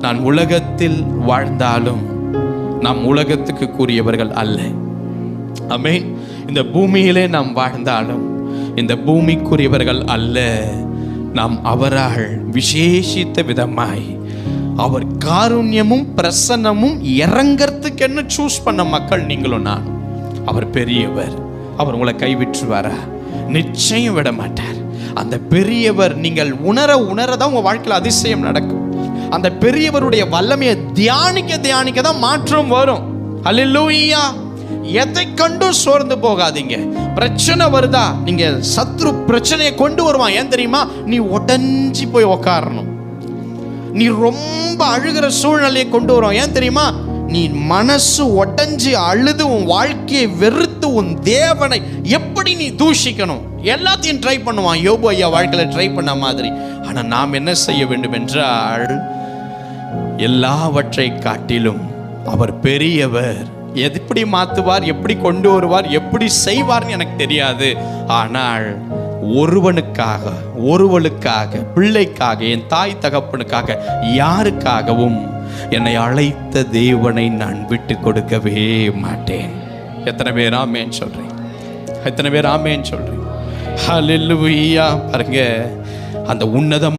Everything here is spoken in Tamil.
நான் உலகத்தில் வாழ்ந்தாலும் நாம் உலகத்துக்கு கூறியவர்கள் அல்ல. ஆமென். இந்த பூமியிலே நாம் வாழ்ந்தாலும் இந்த பூமிக்குரியவர்கள் அல்ல. நாம் அவரால் விசேஷித்த விதமாய் அவர் காருண்யமும் பிரசன்னமும் இறங்கறதுக்கு என்ன சூஸ் பண்ண மக்கள் நீங்களும் நான். அவர் பெரியவர். அவர் உங்களை கைவிட்டுருவாரா? நிச்சயம் விட மாட்டார். அந்த பெரியவர் நீங்கள் உணரதான் உங்க வாழ்க்கையில் அதிசயம் நடக்கும். அந்த பெரியவருடைய வல்லமையை தியானிக்க தான் மாற்றம் வரும். அல்லேலூயா. எதை கண்டு சோர்ந்து போகாதீங்க. பிரச்சனை வருதா, நீங்க சத்ரு பிரச்சனையை கொண்டு வருவான். ஏன் தெரியுமா? நீ உடஞ்சி போய் உக்காரணும். நீ ரொம்ப அழுகிற சூழ்நிலையை கொண்டு வரும். ஏன் தெரியுமா? நீ மனசு உடஞ்சி அழுது உன் வாழ்க்கையை வெறுத்து உன் தேவனை எப்படி நீ தூஷிக்கணும் எல்லாத்தையும் ட்ரை பண்ணுவான். யோபு ஐயா வாழ்க்கையில ட்ரை பண்ண மாதிரி. ஆனா நாம் என்ன செய்ய வேண்டும் என்றால், எல்லாவற்றை காட்டிலும் அவர் பெரியவர். எப்படி மாத்துவார், எப்படி கொண்டு வருவார், எப்படி செய்வார்னு எனக்கு தெரியாது. ஆனால் ஒருவனுக்காக பிள்ளைக்காக, என் தாய் தகப்பனுக்காக, யாருக்காகவும் என்னை அழைத்த தேவனை நான் விட்டு கொடுக்கவே மாட்டேன். எத்தனை பேர் ஆமேன் சொல்றீங்க? எத்தனை பேர் ஆமேன் சொல்றீங்க? ஹல்லேலூயா. பாருங்க, அந்த உன்னதம்